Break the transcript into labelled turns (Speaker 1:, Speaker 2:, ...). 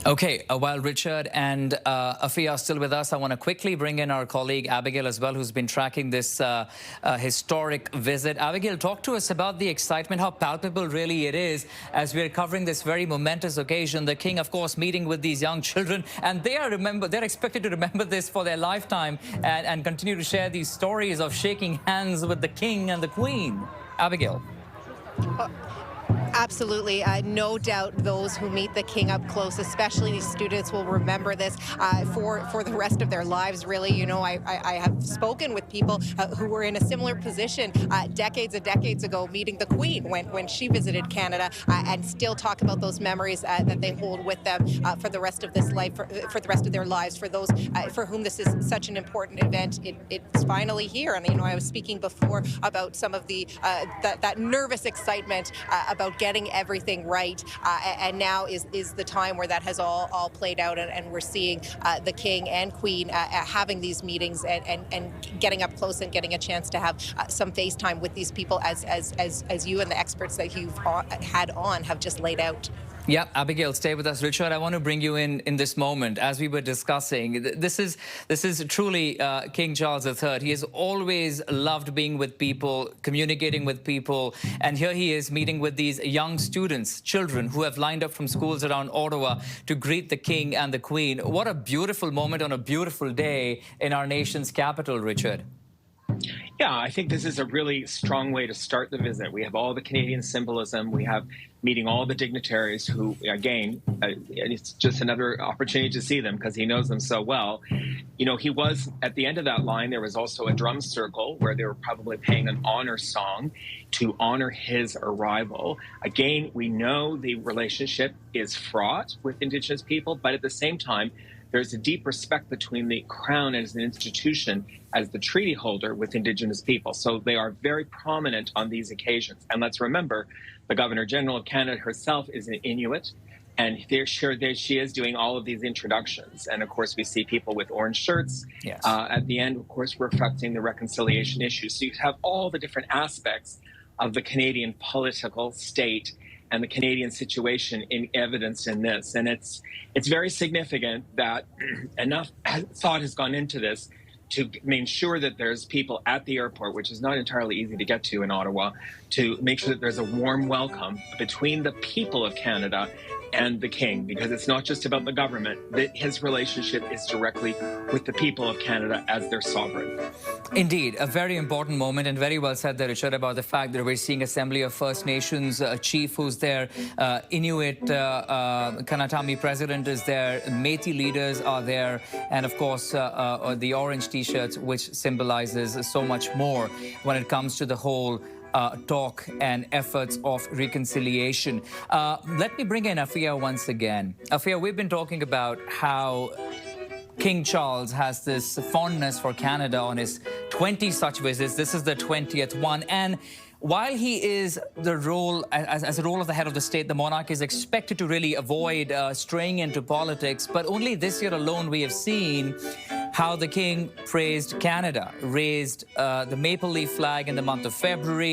Speaker 1: Okay, while Richard and Afi are still with us, I want to quickly bring in our colleague Abigail as well, who's been tracking this historic visit. Abigail, talk to us about the excitement, how palpable really it is as we're covering this very momentous occasion. The King, of course, meeting with these young children, and they're expected to remember this for their lifetime and continue to share these stories of shaking hands with the King and the Queen. Abigail.
Speaker 2: Absolutely. No doubt those who meet the King up close, especially these students, will remember this for the rest of their lives, really. You know, I have spoken with people who were in a similar position decades and decades ago, meeting the Queen when she visited Canada, and still talk about those memories that they hold with them for the rest of this life, for the rest of their lives. For those for whom this is such an important event, it's finally here. And, you know, I was speaking before about some of the that nervous excitement about getting everything right, and now is the time where that has all played out, and we're seeing the King and Queen having these meetings and getting up close and getting a chance to have some FaceTime with these people, as you and the experts that you've had on have just laid out.
Speaker 1: Yeah, Abigail, stay with us. Richard, I want to bring you in this moment. As we were discussing, this is truly King Charles III. He has always loved being with people, communicating with people, and here he is meeting with these young students, children who have lined up from schools around Ottawa to greet the King and the Queen. What a beautiful moment on a beautiful day in our nation's capital, Richard.
Speaker 3: Yeah, I think this is a really strong way to start the visit. We have all the Canadian symbolism. We have meeting all the dignitaries who, again, it's just another opportunity to see them because he knows them so well. You know, he was, at the end of that line, there was also a drum circle where they were probably playing an honor song to honor his arrival. Again, we know the relationship is fraught with Indigenous people, but at the same time, there's a deep respect between the Crown as an institution as the treaty holder with Indigenous people. So they are very prominent on these occasions. And let's remember, the Governor-General of Canada herself is an Inuit, and she is doing all of these introductions. And of course, we see people with orange shirts.
Speaker 1: Yes.
Speaker 3: At the end, of course, reflecting the reconciliation issue. So you have all the different aspects of the Canadian political state and the Canadian situation in evidence in this. And it's very significant that enough thought has gone into this to make sure that there's people at the airport, which is not entirely easy to get to in Ottawa, to make sure that there's a warm welcome between the people of Canada and the King, because it's not just about the government, that his relationship is directly with the people of Canada as their sovereign.
Speaker 1: Indeed, a very important moment, and very well said there, Richard, about the fact that we're seeing Assembly of First Nations, a chief who's there, Inuit Kanatami president is there, Métis leaders are there, and of course the orange T-shirts, which symbolizes so much more when it comes to the whole talk and efforts of reconciliation. Let me bring in Afia once again. Afia, we've been talking about how King Charles has this fondness for Canada on his 20 such visits. This is the 20th one. And while he is the role, as a role of the head of the state, the monarch is expected to really avoid straying into politics. But only this year alone we have seen how the King praised Canada, raised the maple leaf flag in the month of February.